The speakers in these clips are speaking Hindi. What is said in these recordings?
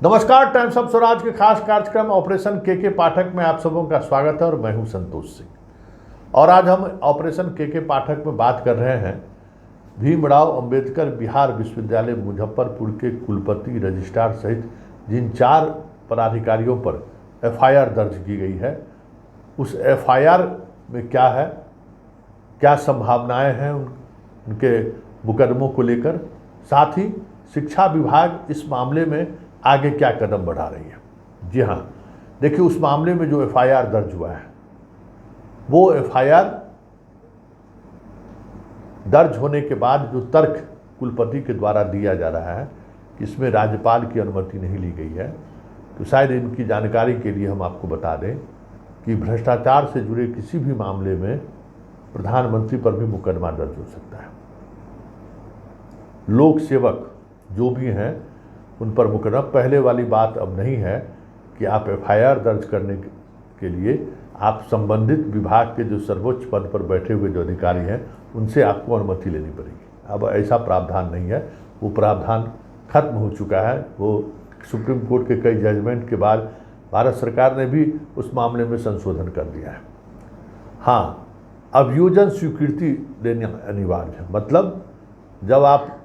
नमस्कार, टाइम्स ऑफ स्वराज के खास कार्यक्रम ऑपरेशन के पाठक में आप सबों का स्वागत है और मैं हूं संतोष सिंह। और आज हम ऑपरेशन के पाठक में बात कर रहे हैं भीमराव अंबेडकर बिहार विश्वविद्यालय मुजफ्फरपुर के कुलपति रजिस्ट्रार सहित जिन 4 पदाधिकारियों पर एफआईआर दर्ज की गई है, उस एफआईआर में क्या है, क्या संभावनाएं हैं उनके मुकदमों को लेकर, साथ ही शिक्षा विभाग इस मामले में आगे क्या कदम बढ़ा रही है। जी हाँ, देखिए, उस मामले में जो एफआईआर दर्ज हुआ है, वो एफआईआर दर्ज होने के बाद जो तर्क कुलपति के द्वारा दिया जा रहा है कि इसमें राज्यपाल की अनुमति नहीं ली गई है, तो शायद इनकी जानकारी के लिए हम आपको बता दें कि भ्रष्टाचार से जुड़े किसी भी मामले में प्रधानमंत्री पर भी मुकदमा दर्ज हो सकता है। लोक सेवक जो भी हैं उन पर मुकदमा, पहले वाली बात अब नहीं है कि आप एफआईआर दर्ज करने के लिए आप संबंधित विभाग के जो सर्वोच्च पद पर बैठे हुए जो अधिकारी हैं उनसे आपको अनुमति लेनी पड़ेगी। अब ऐसा प्रावधान नहीं है, वो प्रावधान खत्म हो चुका है। वो सुप्रीम कोर्ट के कई जजमेंट के बाद भारत सरकार ने भी उस मामले में संशोधन कर दिया है। हाँ, अभियोजन स्वीकृति देना अनिवार्य है। मतलब जब आप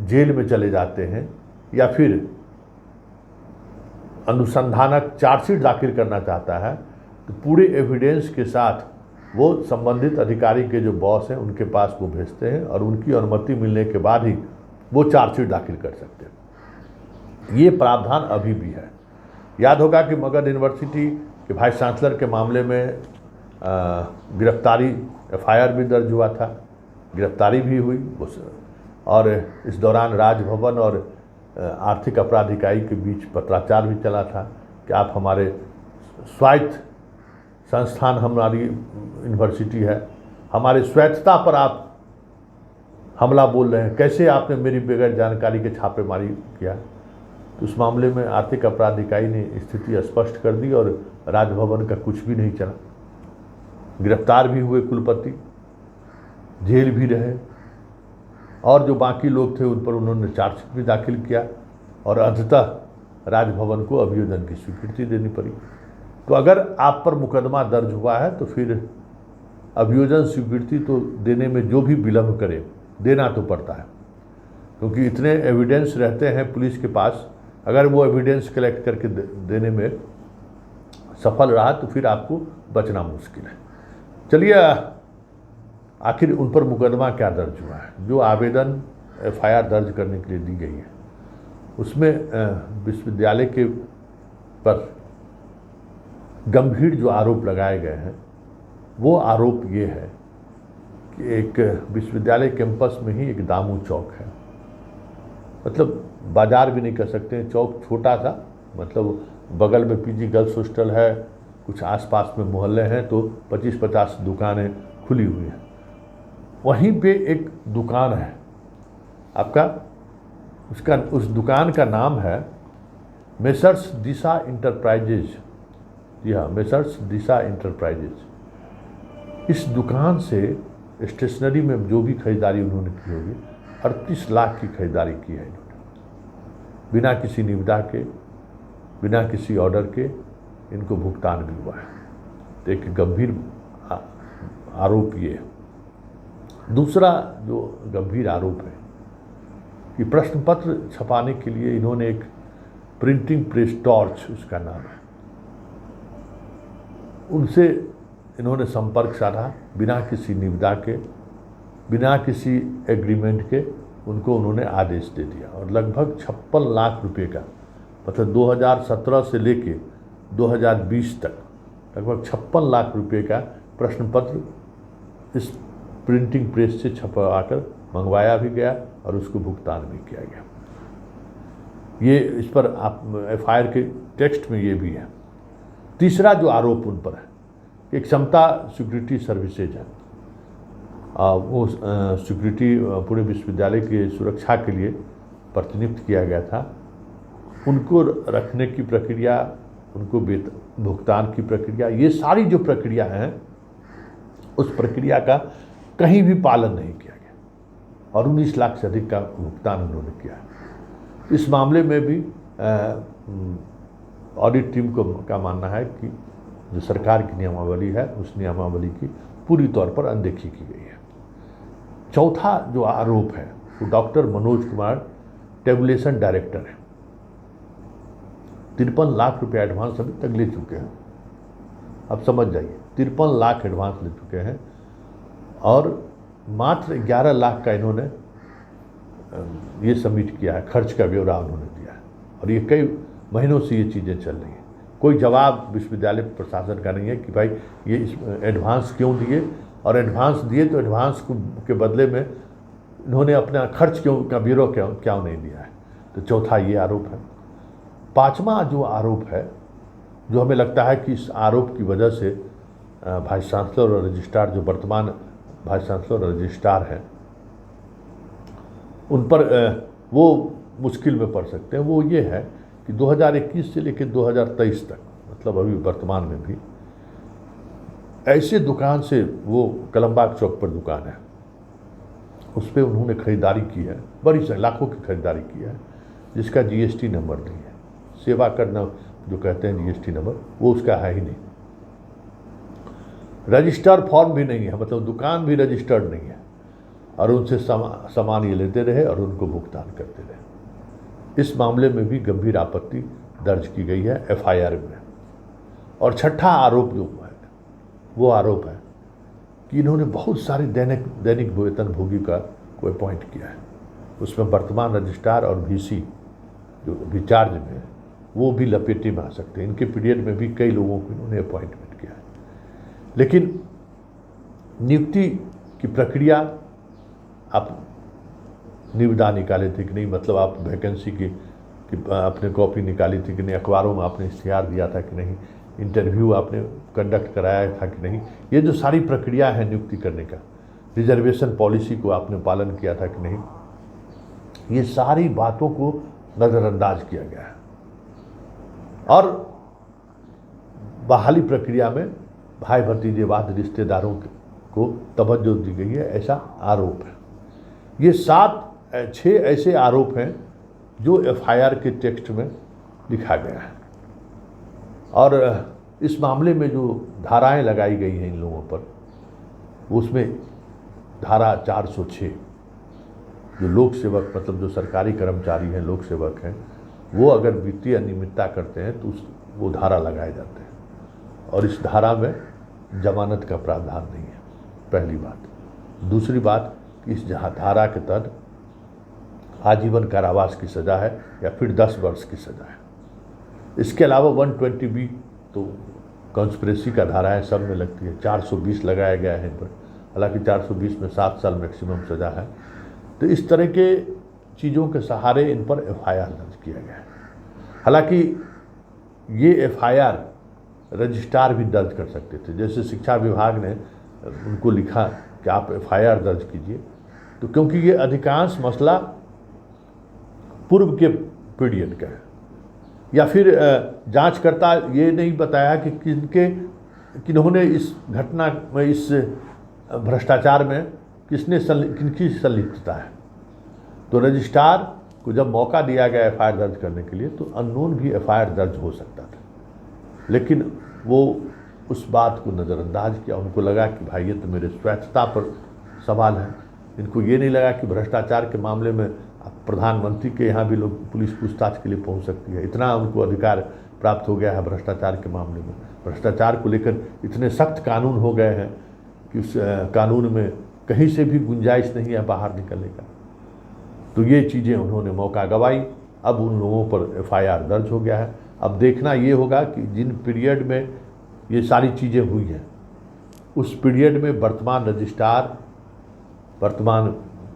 जेल में चले जाते हैं या फिर अनुसंधानक चार्जशीट दाखिल करना चाहता है, तो पूरे एविडेंस के साथ वो संबंधित अधिकारी के जो बॉस हैं उनके पास वो भेजते हैं और उनकी अनुमति मिलने के बाद ही वो चार्जशीट दाखिल कर सकते हैं। ये प्रावधान अभी भी है। याद होगा कि मगध यूनिवर्सिटी के वाइस चांसलर के मामले में गिरफ्तारी एफआईआर भी दर्ज हुआ था, गिरफ्तारी भी हुई और इस दौरान राजभवन और आर्थिक अपराध इकाई के बीच पत्राचार भी चला था कि आप हमारे स्वायत्त संस्थान, हमारी यूनिवर्सिटी है, हमारे स्वायत्तता पर आप हमला बोल रहे हैं, कैसे आपने मेरी बगैर जानकारी के छापेमारी किया। तो उस मामले में आर्थिक अपराध इकाई ने स्थिति स्पष्ट कर दी और राजभवन का कुछ भी नहीं चला। गिरफ्तार भी हुए कुलपति, जेल भी रहे और जो बाकी लोग थे उन पर उन्होंने चार्जशीट भी दाखिल किया और अंततः राजभवन को अभियोजन की स्वीकृति देनी पड़ी। तो अगर आप पर मुकदमा दर्ज हुआ है तो फिर अभियोजन स्वीकृति तो देने में जो भी विलम्ब करे, देना तो पड़ता है, क्योंकि इतने एविडेंस रहते हैं पुलिस के पास। अगर वो एविडेंस कलेक्ट करके देने में सफल रहा तो फिर आपको बचना मुश्किल है। चलिए, आखिर उन पर मुकदमा क्या दर्ज हुआ है। जो आवेदन एफआईआर दर्ज करने के लिए दी गई है उसमें विश्वविद्यालय के पर गंभीर जो आरोप लगाए गए हैं, वो आरोप ये है कि एक विश्वविद्यालय कैंपस में ही एक दामू चौक है, मतलब बाजार भी नहीं कह सकते हैं, चौक छोटा सा, मतलब बगल में पीजी गर्ल्स हॉस्टल है, कुछ आसपास में मोहल्ले हैं, तो 25-50 दुकानें खुली हुई हैं। वहीं पे एक दुकान है आपका, उस दुकान का नाम है मेसर्स दिशा इंटरप्राइजेज। जी हाँ, मेसर्स दिशा इंटरप्राइजेज। इस दुकान से स्टेशनरी में जो भी खरीदारी उन्होंने की होगी, 38 लाख की खरीदारी की है इन्होंने, बिना किसी निविदा के, बिना किसी ऑर्डर के इनको भुगतान भी हुआ है। तो एक गंभीर आरोप ये है। दूसरा जो गंभीर आरोप है कि प्रश्न पत्र छपाने के लिए इन्होंने एक प्रिंटिंग प्रेस, टॉर्च उसका नाम है, उनसे इन्होंने संपर्क साधा बिना किसी निविदा के, बिना किसी एग्रीमेंट के। उनको उन्होंने आदेश दे दिया और लगभग 56 लाख रुपए का, मतलब 2017 से लेके 2020 तक लगभग 56 लाख रुपए का प्रश्न पत्र इस प्रिंटिंग प्रेस से छपवाकर मंगवाया भी गया और उसको भुगतान भी किया गया। ये इस पर आप एफआईआर के टेक्स्ट में ये भी है। तीसरा जो आरोप उन पर है, एक समता सिक्योरिटी सर्विसेज है, वो सिक्योरिटी पूरे विश्वविद्यालय की सुरक्षा के लिए प्रतिनियुक्त किया गया था। उनको रखने की प्रक्रिया, उनको भुगतान की प्रक्रिया, ये सारी जो प्रक्रिया हैं उस प्रक्रिया का कहीं भी पालन नहीं किया गया और 19 लाख से अधिक का भुगतान उन्होंने किया। इस मामले में भी ऑडिट टीम का मानना है कि जो सरकार की नियमावली है उस नियमावली की पूरी तौर पर अनदेखी की गई है। चौथा जो आरोप है वो doctor Manoj Kumar tabulation director है। 53 लाख रुपए एडवांस अभी तक ले चुके हैं। अब समझ जाइए, 53 लाख एडवांस ले चुके हैं और मात्र 11 लाख का इन्होंने ये सबमिट किया है, खर्च का ब्यौरा उन्होंने दिया है। और ये कई महीनों से ये चीज़ें चल रही हैं। कोई जवाब विश्वविद्यालय प्रशासन का नहीं है कि भाई ये एडवांस क्यों दिए, और एडवांस दिए तो एडवांस के बदले में इन्होंने अपना खर्च क्यों का ब्यूरो क्यों नहीं दिया है। तो चौथा ये आरोप है। पांचवा जो आरोप है, जो हमें लगता है कि इस आरोप की वजह से वाइस चांसलर और रजिस्ट्रार, जो वर्तमान वाइस चांसलर और रजिस्ट्रार हैं, उन पर वो मुश्किल में पड़ सकते हैं, वो ये है कि 2021 से लेकर 2023 तक, मतलब अभी वर्तमान में भी ऐसे दुकान से, वो कलमबाग चौक पर दुकान है, उस पर उन्होंने खरीदारी की है, बड़ी से लाखों की खरीदारी की है, जिसका जीएसटी नंबर नहीं है। सेवा करना जो कहते हैं जीएसटी नंबर, वो उसका है ही नहीं। रजिस्टर्ड फॉर्म भी नहीं है, मतलब दुकान भी रजिस्टर्ड नहीं है, और उनसे सामान ये लेते रहे और उनको भुगतान करते रहे। इस मामले में भी गंभीर आपत्ति दर्ज की गई है एफआईआर में। और छठा आरोप जो है वो आरोप है कि इन्होंने बहुत सारे दैनिक वेतनभोगी को अपॉइंट किया है। उसमें वर्तमान रजिस्ट्रार और वीसी जो अभी चार्ज में है वो भी लपेटे में आ सकते हैं। इनके पीरियड में भी कई लोगों को इन्होंने अपॉइंटमेंट किया है। लेकिन नियुक्ति की प्रक्रिया, आप निविदा निकाले थे कि नहीं, मतलब आप वैकेंसी की आपने कॉपी निकाली थी कि नहीं, अखबारों में आपने इश्तिहार दिया था कि नहीं, इंटरव्यू आपने कंडक्ट कराया था कि नहीं, ये जो सारी प्रक्रिया है नियुक्ति करने का, रिजर्वेशन पॉलिसी को आपने पालन किया था कि नहीं, ये सारी बातों को नज़रअंदाज किया गया है। और बहाली प्रक्रिया में भाई भतीजेवाद, रिश्तेदारों को तवज्जो दी गई है, ऐसा आरोप है। ये 6 ऐसे आरोप हैं जो एफआईआर के टेक्स्ट में लिखा गया है। और इस मामले में जो धाराएं लगाई गई हैं इन लोगों पर, उसमें धारा 406, जो लोक सेवक, मतलब जो सरकारी कर्मचारी हैं, लोक सेवक हैं, वो अगर वित्तीय अनियमितता करते हैं तो वो धारा लगाए जाते हैं। और इस धारा में जमानत का प्रावधान नहीं है, पहली बात। दूसरी बात, इस धारा के तहत आजीवन कारावास की सज़ा है या फिर 10 वर्ष की सज़ा है। इसके अलावा 120B तो कॉन्स्पिरेसी का धारा है, सब में लगती है। 420 लगाया गया है इन पर, हालांकि 420 में 7 साल मैक्सिमम सज़ा है। तो इस तरह के चीज़ों के सहारे इन पर एफआईआर दर्ज किया गया है। हालांकि ये एफआईआर रजिस्ट्रार भी दर्ज कर सकते थे। जैसे शिक्षा विभाग ने उनको लिखा कि आप एफआईआर दर्ज कीजिए, तो क्योंकि ये अधिकांश मसला पूर्व के पीरियड का है, या फिर जांचकर्ता ये नहीं बताया कि किन्होंने इस घटना में, इस भ्रष्टाचार में किनकी संलिप्तता है। तो रजिस्ट्रार को जब मौका दिया गया एफआईआर दर्ज करने के लिए, तो अननोन भी एफआईआर दर्ज हो सकता था, लेकिन वो उस बात को नज़रअंदाज किया। उनको लगा कि भाई ये तो मेरे स्वायत्तता पर सवाल है। इनको ये नहीं लगा कि भ्रष्टाचार के मामले में प्रधानमंत्री के यहाँ भी लोग पुलिस पूछताछ के लिए पहुँच सकती है। इतना उनको अधिकार प्राप्त हो गया है भ्रष्टाचार के मामले में। भ्रष्टाचार को लेकर इतने सख्त कानून हो गए हैं कि उस कानून में कहीं से भी गुंजाइश नहीं है बाहर निकलने का। तो ये चीज़ें उन्होंने मौका गंवाई। अब उन लोगों पर एफआईआर दर्ज हो गया है। अब देखना ये होगा कि जिन पीरियड में ये सारी चीज़ें हुई हैं, उस पीरियड में वर्तमान रजिस्ट्रार, वर्तमान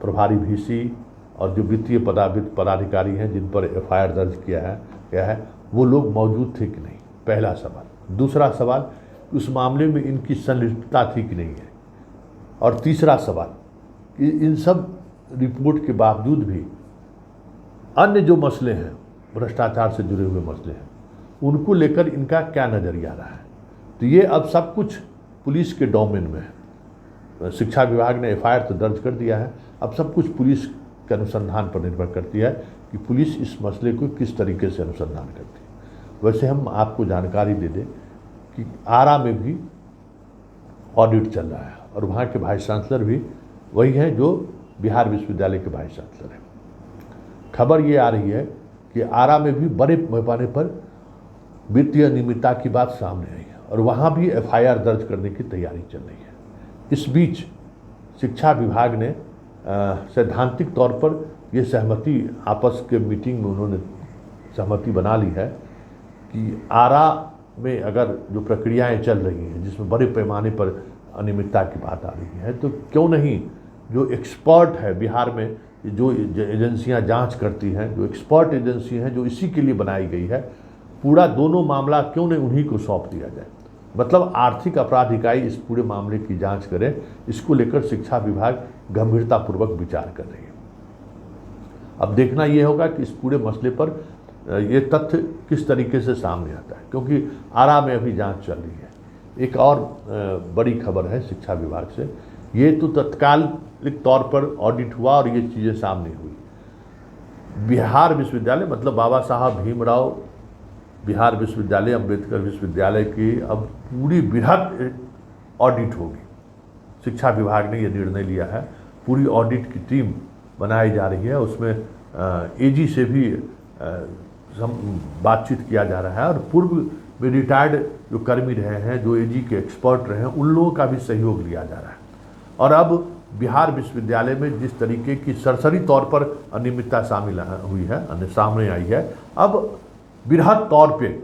प्रभारी वीसी और जो वित्तीय पदाधिकारी हैं जिन पर एफआईआर दर्ज किया है वो लोग मौजूद थे कि नहीं, पहला सवाल। दूसरा सवाल, उस मामले में इनकी संलिप्तता थी कि नहीं है। और तीसरा सवाल कि इन सब रिपोर्ट के बावजूद भी अन्य जो मसले हैं, भ्रष्टाचार से जुड़े हुए मसले हैं, उनको लेकर इनका क्या नज़रिया रहा है। तो ये अब सब कुछ पुलिस के डोमेन में है। शिक्षा विभाग ने एफआईआर तो दर्ज कर दिया है, अब सब कुछ पुलिस के अनुसंधान पर निर्भर करती है कि पुलिस इस मसले को किस तरीके से अनुसंधान करती है। वैसे हम आपको जानकारी दे दें कि आरा में भी ऑडिट चल रहा है और वहाँ के वाइस चांसलर भी वही हैं जो बिहार विश्वविद्यालय के वाइस चांसलर हैं। खबर ये आ रही है कि आरा में भी बड़े पैमाने पर वित्तीय अनियमितता की बात सामने आई है और वहाँ भी एफआईआर दर्ज करने की तैयारी चल रही है। इस बीच शिक्षा विभाग ने सैद्धांतिक तौर पर ये सहमति आपस के मीटिंग में उन्होंने सहमति बना ली है कि आरा में अगर जो प्रक्रियाएं चल रही हैं जिसमें बड़े पैमाने पर अनियमितता की बात आ रही है, तो क्यों नहीं जो एक्सपर्ट है बिहार में, जो एजेंसियां जांच करती हैं, जो एक्सपर्ट एजेंसी हैं जो इसी के लिए बनाई गई है, पूरा दोनों मामला क्यों नहीं उन्हीं को सौंप दिया जाए। मतलब आर्थिक अपराध इकाई इस पूरे मामले की जांच करे, इसको लेकर शिक्षा विभाग गंभीरतापूर्वक विचार कर रही है। अब देखना ये होगा कि इस पूरे मसले पर ये तथ्य किस तरीके से सामने आता है, क्योंकि आरा में अभी जांच चल रही है। एक और बड़ी खबर है शिक्षा विभाग से, ये तो तत्कालिक तौर पर ऑडिट हुआ और ये चीज़ें सामने हुई। बिहार विश्वविद्यालय मतलब बाबा साहब भीमराव बिहार विश्वविद्यालय, अम्बेडकर विश्वविद्यालय की अब पूरी बृहद ऑडिट होगी। शिक्षा विभाग ने ये निर्णय लिया है, पूरी ऑडिट की टीम बनाई जा रही है। उसमें एजी से भी बातचीत किया जा रहा है और पूर्व में रिटायर्ड जो कर्मी रहे हैं, जो एजी के एक्सपर्ट रहे हैं, उन लोगों का भी सहयोग लिया जा रहा है। और अब बिहार विश्वविद्यालय में जिस तरीके की सरसरी तौर पर अनियमितता शामिल हुई है, सामने आई है, अब बृहद तौर पे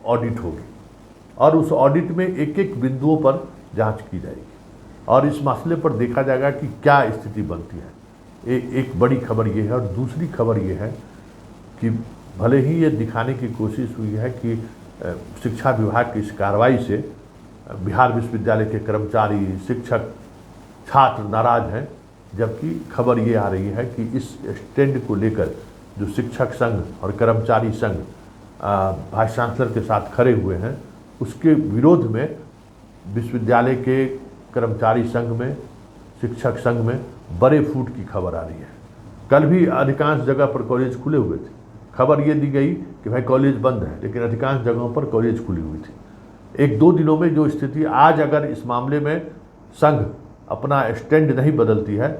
ऑडिट होगी और उस ऑडिट में एक एक बिंदुओं पर जांच की जाएगी और इस मसले पर देखा जाएगा कि क्या स्थिति बनती है। एक बड़ी खबर ये है। और दूसरी खबर ये है कि भले ही ये दिखाने की कोशिश हुई है कि शिक्षा विभाग की इस कार्रवाई से बिहार विश्वविद्यालय के कर्मचारी, शिक्षक, छात्र नाराज हैं, जबकि खबर ये आ रही है कि इस स्टैंड को लेकर जो शिक्षक संघ और कर्मचारी संघ वाइस चांसलर के साथ खड़े हुए हैं, उसके विरोध में विश्वविद्यालय के कर्मचारी संघ में, शिक्षक संघ में बड़े फूट की खबर आ रही है। कल भी अधिकांश जगह पर कॉलेज खुले हुए थे। खबर ये दी गई कि भाई कॉलेज बंद है, लेकिन अधिकांश जगहों पर कॉलेज खुली हुई थी। एक दो दिनों में जो स्थिति, आज अगर इस मामले में संघ अपना स्टैंड नहीं बदलती है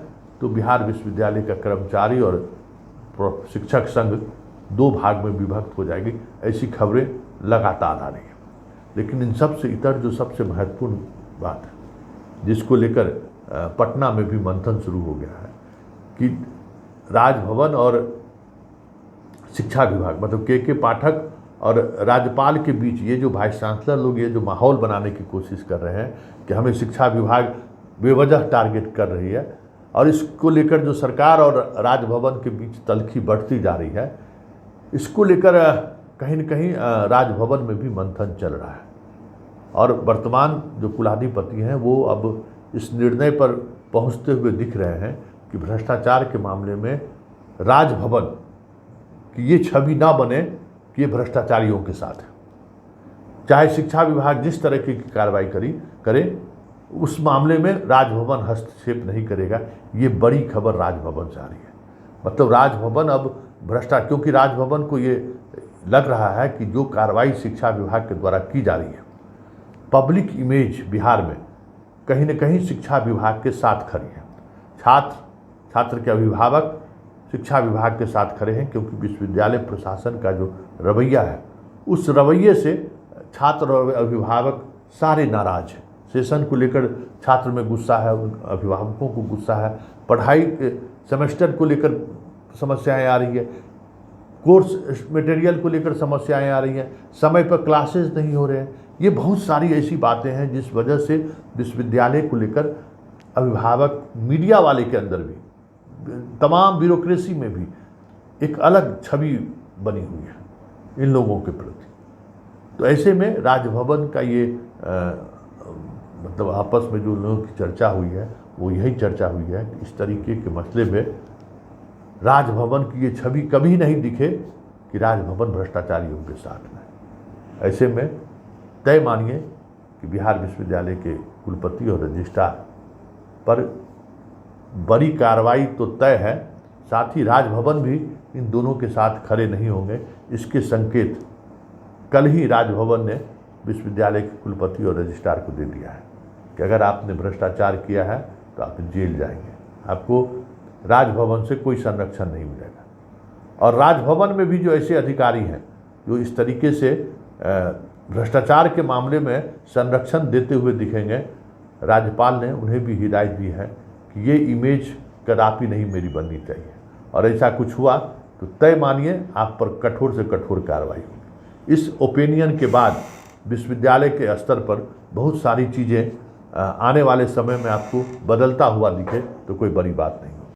तो बिहार विश्वविद्यालय का कर्मचारी और शिक्षक संघ दो भाग में विभक्त हो जाएगी। ऐसी खबरें लगातार आ रही हैं। लेकिन इन सब से इतर जो सबसे महत्वपूर्ण बात है, जिसको लेकर पटना में भी मंथन शुरू हो गया है कि राजभवन और शिक्षा विभाग मतलब के पाठक और राज्यपाल के बीच ये जो वाइस चांसलर लोग ये जो माहौल बनाने की कोशिश कर रहे हैं कि हमें शिक्षा विभाग बेवजह टारगेट कर रही है और इसको लेकर जो सरकार और राजभवन के बीच तल्खी बढ़ती जा रही है, इसको लेकर कहीं न कहीं राजभवन में भी मंथन चल रहा है। और वर्तमान जो कुलाधिपति हैं वो अब इस निर्णय पर पहुंचते हुए दिख रहे हैं कि भ्रष्टाचार के मामले में राजभवन की ये छवि ना बने कि ये भ्रष्टाचारियों के साथ है। चाहे शिक्षा विभाग जिस तरह की कार्रवाई करे, उस मामले में राजभवन हस्तक्षेप नहीं करेगा। ये बड़ी खबर राजभवन से आ रही है। मतलब राजभवन अब क्योंकि राजभवन को ये लग रहा है कि जो कार्रवाई शिक्षा विभाग के द्वारा की जा रही है, पब्लिक इमेज बिहार में कहीं न कहीं शिक्षा विभाग के साथ खड़ी है। छात्र के अभिभावक शिक्षा विभाग के साथ खड़े हैं, क्योंकि विश्वविद्यालय प्रशासन का जो रवैया है, उस रवैये से छात्र और अभिभावक सारे नाराज हैं। सेशन को लेकर छात्र में गुस्सा है, अभिभावकों को गुस्सा है, पढ़ाई के सेमेस्टर को लेकर समस्याएं आ रही है, कोर्स मटेरियल को लेकर समस्याएं आ रही हैं, समय पर क्लासेस नहीं हो रहे हैं। ये बहुत सारी ऐसी बातें हैं जिस वजह से विश्वविद्यालय को लेकर अभिभावक, मीडिया वाले के अंदर भी, तमाम ब्यूरोक्रेसी में भी एक अलग छवि बनी हुई है इन लोगों के प्रति। तो ऐसे में राजभवन का ये मतलब आपस में जो लोगों की चर्चा हुई है वो यही चर्चा हुई है कि इस तरीके के मसले में राजभवन की ये छवि कभी नहीं दिखे कि राजभवन भ्रष्टाचारियों के साथ में। ऐसे में तय मानिए कि बिहार विश्वविद्यालय के कुलपति और रजिस्ट्रार पर बड़ी कार्रवाई तो तय है, साथ ही राजभवन भी इन दोनों के साथ खड़े नहीं होंगे। इसके संकेत कल ही राजभवन ने विश्वविद्यालय के कुलपति और रजिस्ट्रार को दे दिया है कि अगर आपने भ्रष्टाचार किया है तो आप जेल जाएंगे, आपको राजभवन से कोई संरक्षण नहीं मिलेगा। और राजभवन में भी जो ऐसे अधिकारी हैं जो इस तरीके से भ्रष्टाचार के मामले में संरक्षण देते हुए दिखेंगे, राज्यपाल ने उन्हें भी हिदायत दी है कि ये इमेज कदापि नहीं मेरी बननी चाहिए, और ऐसा कुछ हुआ तो तय मानिए आप पर कठोर से कठोर कार्रवाई होगी। इस ओपिनियन के बाद विश्वविद्यालय के स्तर पर बहुत सारी चीज़ें आने वाले समय में आपको बदलता हुआ दिखे तो कोई बड़ी बात नहीं।